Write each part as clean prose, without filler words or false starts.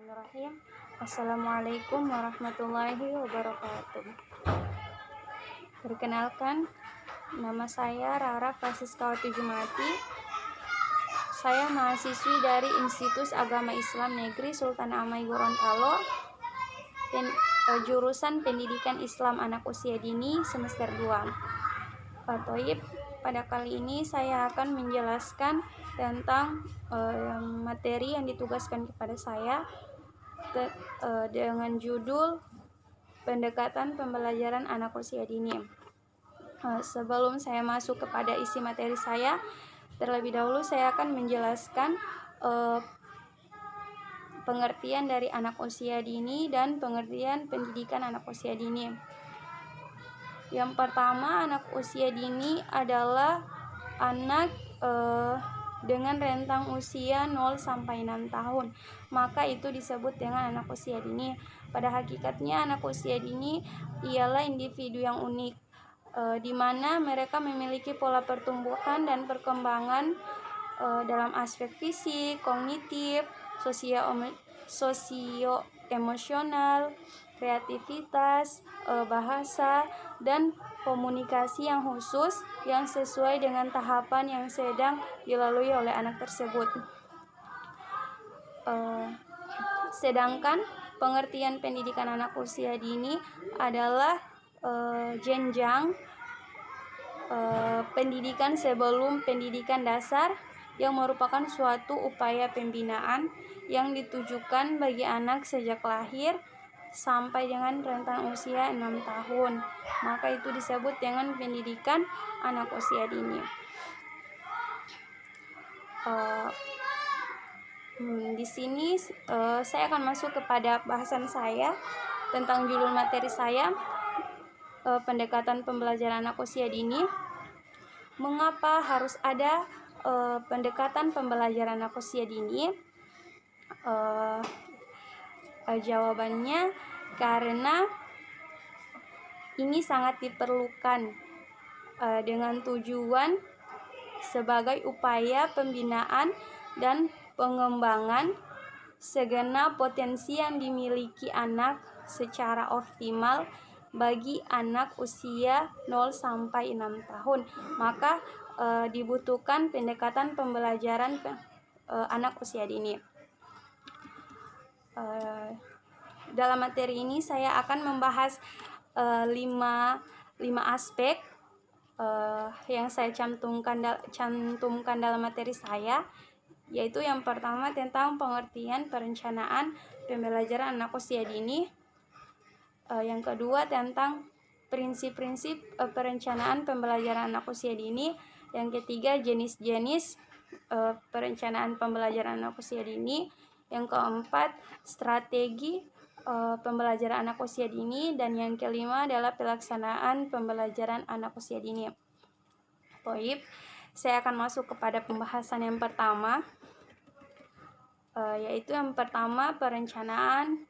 Bismillahirrahmanirrahim. Assalamualaikum warahmatullahi wabarakatuh. Perkenalkan, nama saya Rara Franciscawati Jumati. Saya mahasiswi dari Institut Agama Islam Negeri Sultan Amai Gorontalo, jurusan Pendidikan Islam Anak Usia Dini semester 2. Toib, pada kali ini saya akan menjelaskan tentang materi yang ditugaskan kepada saya dengan judul pendekatan pembelajaran anak usia dini. Sebelum saya masuk kepada isi materi saya, terlebih dahulu saya akan menjelaskan pengertian dari anak usia dini dan pengertian pendidikan anak usia dini. Yang pertama, anak usia dini adalah anak dengan rentang usia 0 sampai 6 tahun. Maka itu disebut dengan anak usia dini. Pada hakikatnya anak usia dini ialah individu yang unik, di mana mereka memiliki pola pertumbuhan dan perkembangan dalam aspek fisik, kognitif, sosio-emosional, kreativitas, bahasa, dan komunikasi yang khusus yang sesuai dengan tahapan yang sedang dilalui oleh anak tersebut. Sedangkan pengertian pendidikan anak usia dini adalah jenjang pendidikan sebelum pendidikan dasar yang merupakan suatu upaya pembinaan yang ditujukan bagi anak sejak lahir sampai dengan rentang usia 6 tahun. Maka itu disebut dengan pendidikan anak usia dini. Di sini saya akan masuk kepada bahasan saya tentang judul materi saya, pendekatan pembelajaran anak usia dini. Mengapa harus ada pendekatan pembelajaran anak usia dini? Jawabannya karena ini sangat diperlukan dengan tujuan sebagai upaya pembinaan dan pengembangan segenap potensi yang dimiliki anak secara optimal bagi anak usia 0 sampai 6 tahun. Maka dibutuhkan pendekatan pembelajaran anak usia dini. Dalam materi ini saya akan membahas 5 aspek yang saya cantumkan dalam materi saya, yaitu yang pertama tentang pengertian perencanaan pembelajaran anak usia dini, yang kedua tentang prinsip-prinsip perencanaan pembelajaran anak usia dini, yang ketiga jenis-jenis perencanaan pembelajaran anak usia dini, yang keempat strategi pembelajaran anak usia dini, dan yang kelima adalah pelaksanaan pembelajaran anak usia dini. Baik, saya akan masuk kepada pembahasan yang pertama, yaitu yang pertama perencanaan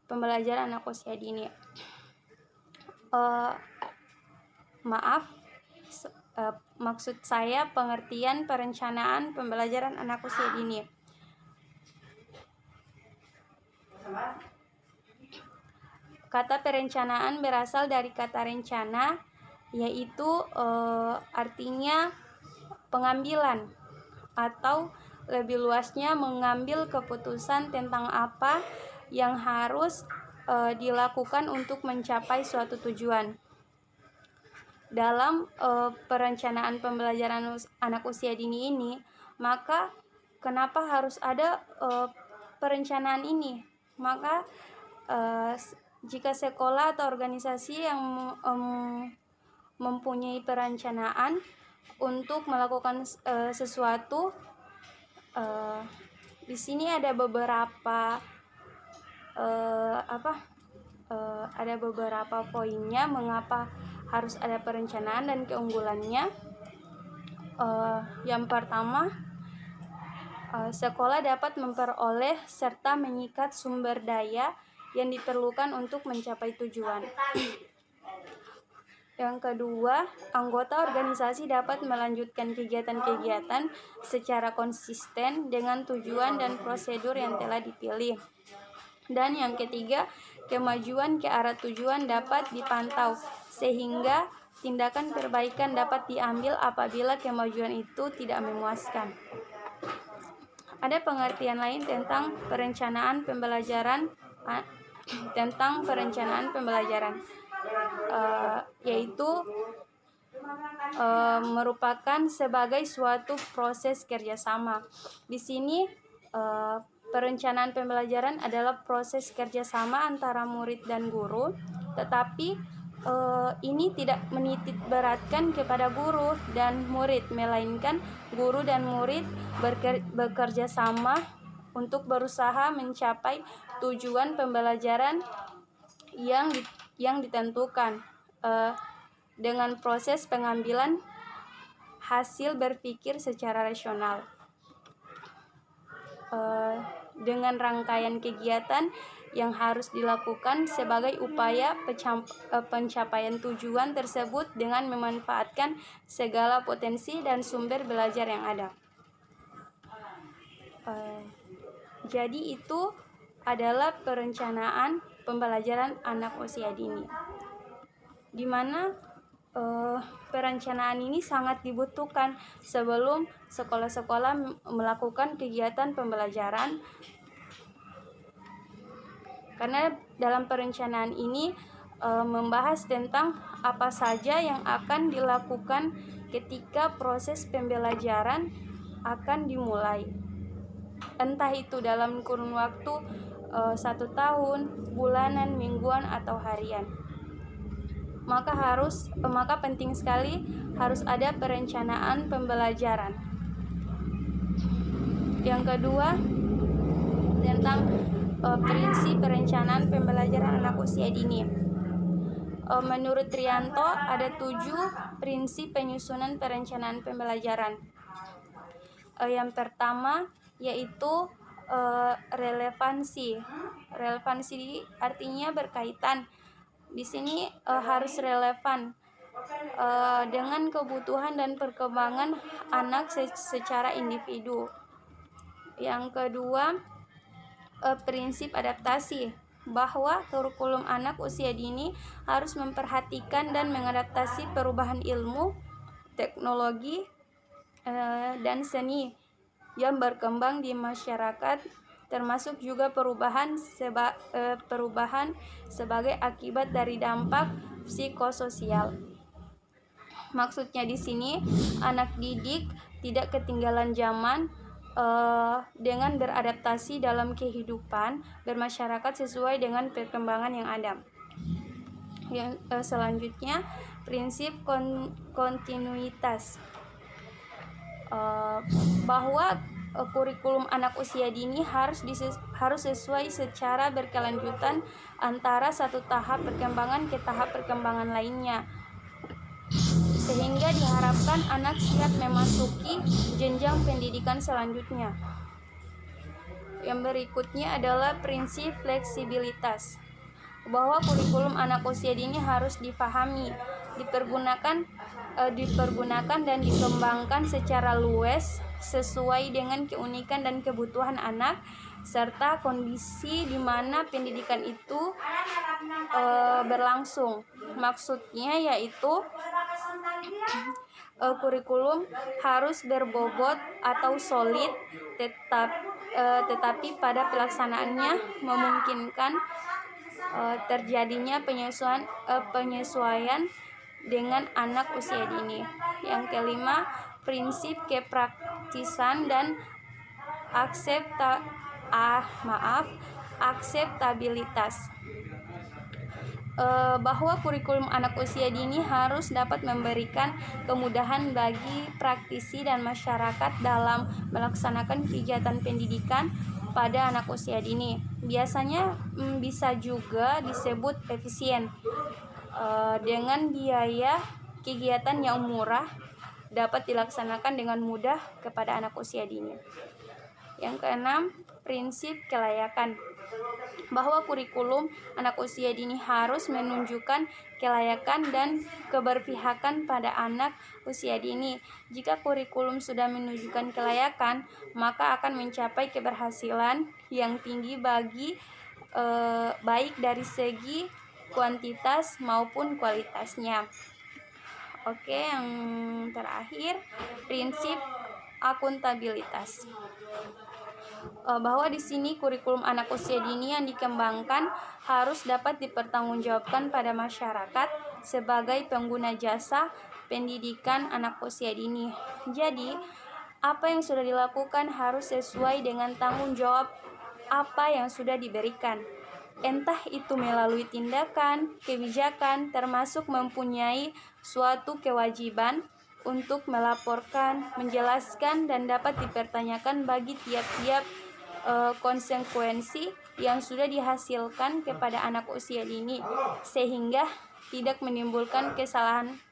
pembelajaran anak usia dini. Maksud saya pengertian perencanaan pembelajaran anak usia dini. Kata perencanaan berasal dari kata rencana, yaitu artinya pengambilan, atau lebih luasnya mengambil keputusan tentang apa yang harus dilakukan untuk mencapai suatu tujuan. Dalam perencanaan pembelajaran anak usia dini ini, maka kenapa harus ada perencanaan ini? Maka jika sekolah atau organisasi yang mempunyai perencanaan untuk melakukan sesuatu, di sini ada beberapa ada beberapa poinnya mengapa harus ada perencanaan dan keunggulannya. Yang pertama, sekolah dapat memperoleh serta mengikat sumber daya yang diperlukan untuk mencapai tujuan. Yang kedua, anggota organisasi dapat melanjutkan kegiatan-kegiatan secara konsisten dengan tujuan dan prosedur yang telah dipilih. Dan yang ketiga, kemajuan ke arah tujuan dapat dipantau, sehingga tindakan perbaikan dapat diambil apabila kemajuan itu tidak memuaskan. Ada pengertian lain tentang perencanaan pembelajaran, yaitu merupakan sebagai suatu proses kerjasama. Di sini perencanaan pembelajaran adalah proses kerjasama antara murid dan guru, tetapi ini tidak menitik beratkan kepada guru dan murid, melainkan guru dan murid bekerja sama untuk berusaha mencapai tujuan pembelajaran yang ditentukan dengan proses pengambilan hasil berpikir secara rasional. Dengan rangkaian kegiatan yang harus dilakukan sebagai upaya pencapaian tujuan tersebut dengan memanfaatkan segala potensi dan sumber belajar yang ada. Jadi itu adalah perencanaan pembelajaran anak usia dini, di mana perencanaan ini sangat dibutuhkan sebelum sekolah-sekolah melakukan kegiatan pembelajaran, karena dalam perencanaan ini membahas tentang apa saja yang akan dilakukan ketika proses pembelajaran akan dimulai, entah itu dalam kurun waktu 1 tahun, bulanan, mingguan, atau harian. Maka penting sekali harus ada perencanaan pembelajaran. Yang kedua, tentang prinsip perencanaan pembelajaran anak usia dini. Menurut Trianto, ada 7 prinsip penyusunan perencanaan pembelajaran. Yang pertama yaitu relevansi. Relevansi artinya berkaitan. Di sini harus relevan dengan kebutuhan dan perkembangan anak secara individu. Yang kedua, prinsip adaptasi, bahwa kurikulum anak usia dini harus memperhatikan dan mengadaptasi perubahan ilmu, teknologi, dan seni yang berkembang di masyarakat, termasuk juga perubahan sebagai akibat dari dampak psikososial. Maksudnya di sini anak didik tidak ketinggalan zaman dengan beradaptasi dalam kehidupan bermasyarakat sesuai dengan perkembangan yang ada. Yang selanjutnya, prinsip kontinuitas, bahwa kurikulum anak usia dini harus sesuai secara berkelanjutan antara satu tahap perkembangan ke tahap perkembangan lainnya, sehingga diharapkan anak siap memasuki jenjang pendidikan selanjutnya. Yang berikutnya adalah prinsip fleksibilitas, bahwa kurikulum anak usia dini harus dipahami, dipergunakan dan dikembangkan secara luas sesuai dengan keunikan dan kebutuhan anak serta kondisi di mana pendidikan itu berlangsung. Maksudnya yaitu kurikulum harus berbobot atau solid, tetapi pada pelaksanaannya memungkinkan terjadinya penyesuaian dengan anak usia dini. Yang kelima, prinsip kepraktisan dan akseptabilitas, bahwa kurikulum anak usia dini harus dapat memberikan kemudahan bagi praktisi dan masyarakat dalam melaksanakan kegiatan pendidikan pada anak usia dini. Biasanya bisa juga disebut efisien, dengan biaya kegiatan yang murah dapat dilaksanakan dengan mudah kepada anak usia dini. Yang keenam, prinsip kelayakan, bahwa kurikulum anak usia dini harus menunjukkan kelayakan dan keberpihakan pada anak usia dini. Jika kurikulum sudah menunjukkan kelayakan, maka akan mencapai keberhasilan yang tinggi baik dari segi kuantitas maupun kualitasnya. Oke, yang terakhir, prinsip akuntabilitas. Bahwa di sini kurikulum anak usia dini yang dikembangkan harus dapat dipertanggungjawabkan pada masyarakat sebagai pengguna jasa pendidikan anak usia dini. Jadi, apa yang sudah dilakukan harus sesuai dengan tanggung jawab apa yang sudah diberikan. Entah itu melalui tindakan, kebijakan, termasuk mempunyai suatu kewajiban untuk melaporkan, menjelaskan, dan dapat dipertanyakan bagi tiap-tiap konsekuensi yang sudah dihasilkan kepada anak usia dini, sehingga tidak menimbulkan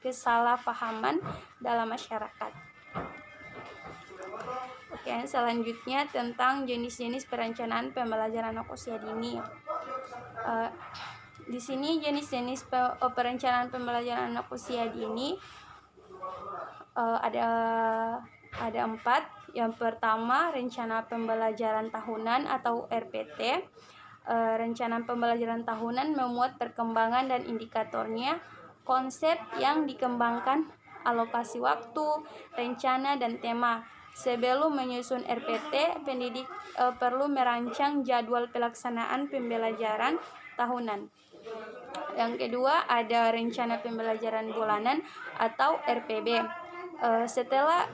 kesalahpahaman dalam masyarakat. Oke, selanjutnya tentang jenis-jenis perencanaan pembelajaran anak usia dini. Di sini jenis-jenis perencanaan pembelajaran anak usia dini ada 4. Yang pertama, rencana pembelajaran tahunan atau RPT. Rencana pembelajaran tahunan memuat perkembangan dan indikatornya, konsep yang dikembangkan, alokasi waktu, rencana, dan tema. Sebelum menyusun RPT, pendidik perlu merancang jadwal pelaksanaan pembelajaran tahunan. Yang kedua, ada rencana pembelajaran bulanan atau RPB. Setelah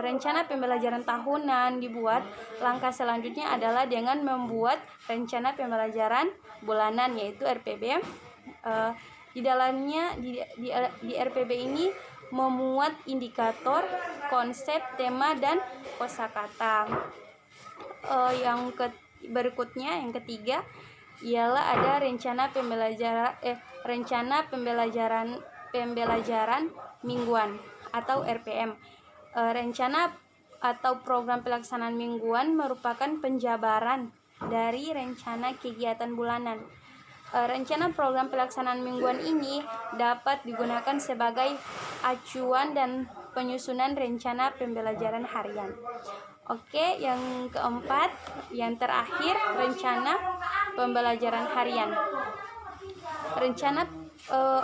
rencana pembelajaran tahunan dibuat, langkah selanjutnya adalah dengan membuat rencana pembelajaran bulanan, yaitu RPB. Di dalamnya di RPB ini memuat indikator, konsep, tema, dan kosakata. Yang berikutnya, yang ketiga, ialah ada rencana pembelajaran mingguan atau RPM. Rencana atau program pelaksanaan mingguan merupakan penjabaran dari rencana kegiatan bulanan. Rencana program pelaksanaan mingguan ini dapat digunakan sebagai acuan dan penyusunan rencana pembelajaran harian. Oke, yang keempat, yang terakhir, rencana pembelajaran harian. Rencana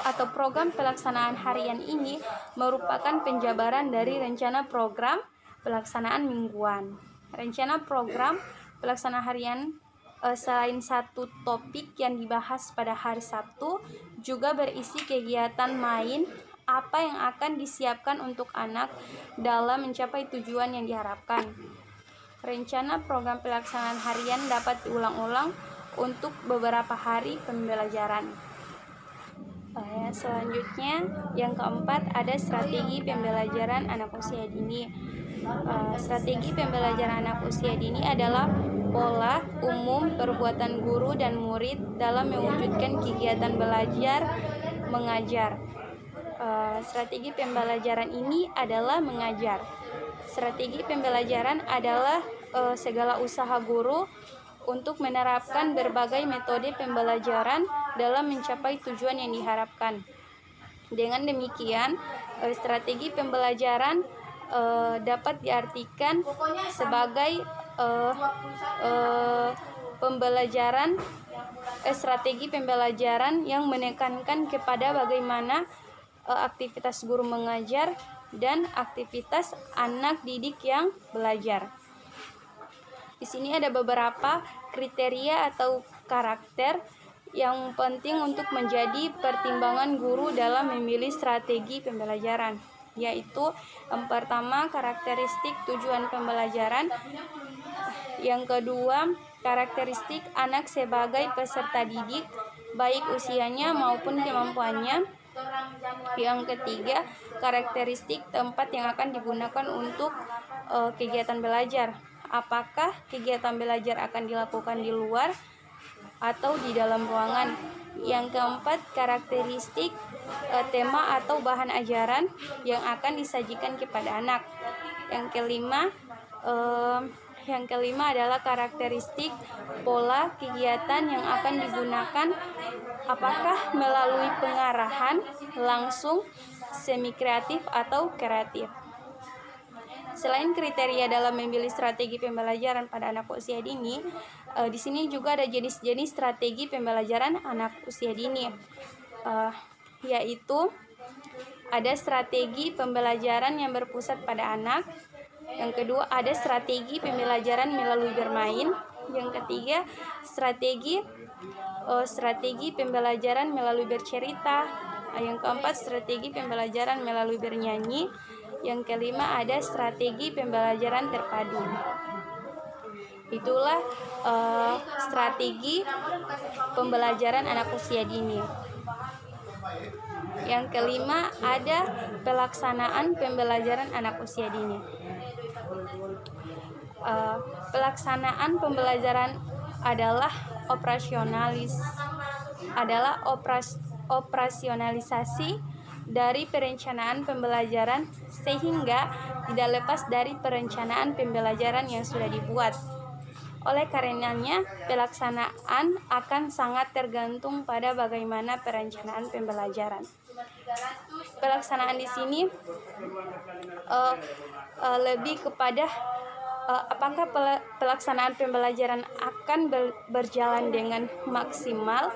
atau program pelaksanaan harian ini merupakan penjabaran dari rencana program pelaksanaan mingguan. Rencana program pelaksanaan harian selain satu topik yang dibahas pada hari Sabtu, juga berisi kegiatan main apa yang akan disiapkan untuk anak dalam mencapai tujuan yang diharapkan. Rencana program pelaksanaan harian dapat diulang-ulang untuk beberapa hari pembelajaran. Selanjutnya, yang keempat, ada strategi pembelajaran anak usia dini. Strategi pembelajaran anak usia dini adalah pola umum perbuatan guru dan murid dalam mewujudkan kegiatan belajar mengajar. Strategi pembelajaran ini adalah mengajar. Strategi pembelajaran adalah segala usaha guru untuk menerapkan berbagai metode pembelajaran dalam mencapai tujuan yang diharapkan. Dengan demikian, strategi pembelajaran dapat diartikan sebagai strategi pembelajaran yang menekankan kepada bagaimana aktivitas guru mengajar dan aktivitas anak didik yang belajar. Di sini ada beberapa kriteria atau karakter yang penting untuk menjadi pertimbangan guru dalam memilih strategi pembelajaran, yaitu yang pertama, karakteristik tujuan pembelajaran. Yang kedua, karakteristik anak sebagai peserta didik, baik usianya maupun kemampuannya. Yang ketiga, karakteristik tempat yang akan digunakan untuk kegiatan belajar. Apakah kegiatan belajar akan dilakukan di luar atau di dalam ruangan? Yang keempat, karakteristik tema atau bahan ajaran yang akan disajikan kepada anak. Yang kelima, Yang kelima adalah karakteristik pola kegiatan yang akan digunakan, apakah melalui pengarahan langsung, semi kreatif atau kreatif. Selain kriteria dalam memilih strategi pembelajaran pada anak usia dini, di sini juga ada jenis-jenis strategi pembelajaran anak usia dini, yaitu ada strategi pembelajaran yang berpusat pada anak. Yang kedua, ada strategi pembelajaran melalui bermain. Yang ketiga, strategi pembelajaran melalui bercerita. Yang keempat, strategi pembelajaran melalui bernyanyi. Yang kelima, ada strategi pembelajaran terpadu. Itulah strategi pembelajaran anak usia dini. Yang kelima, ada pelaksanaan pembelajaran anak usia dini. Pelaksanaan pembelajaran adalah operasionalisasi dari perencanaan pembelajaran, sehingga tidak lepas dari perencanaan pembelajaran yang sudah dibuat. Oleh karenanya, pelaksanaan akan sangat tergantung pada bagaimana perencanaan pembelajaran. Pelaksanaan di sini lebih kepada apakah pelaksanaan pembelajaran akan berjalan dengan maksimal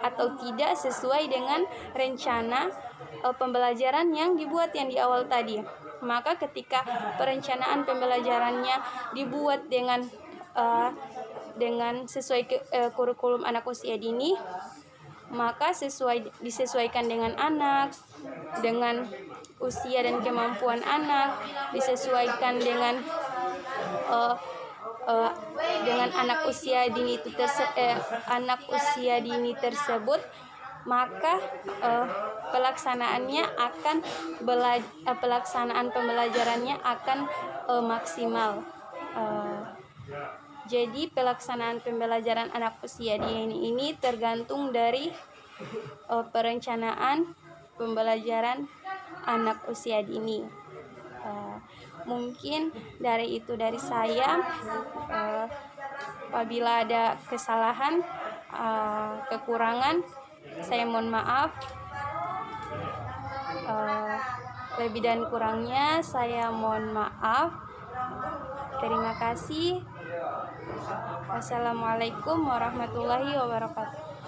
atau tidak sesuai dengan rencana pembelajaran yang dibuat yang di awal tadi. Maka ketika perencanaan pembelajarannya dibuat dengan sesuai kurikulum anak usia dini, maka disesuaikan dengan anak, dengan usia dan kemampuan anak, disesuaikan dengan anak usia dini tersebut, maka pelaksanaan pembelajarannya akan maksimal. Jadi pelaksanaan pembelajaran anak usia dini ini tergantung dari perencanaan pembelajaran anak usia dini. Mungkin dari saya. Apabila ada kesalahan, kekurangan, saya mohon maaf. Lebih dan kurangnya saya mohon maaf. Terima kasih. Wassalamualaikum warahmatullahi wabarakatuh.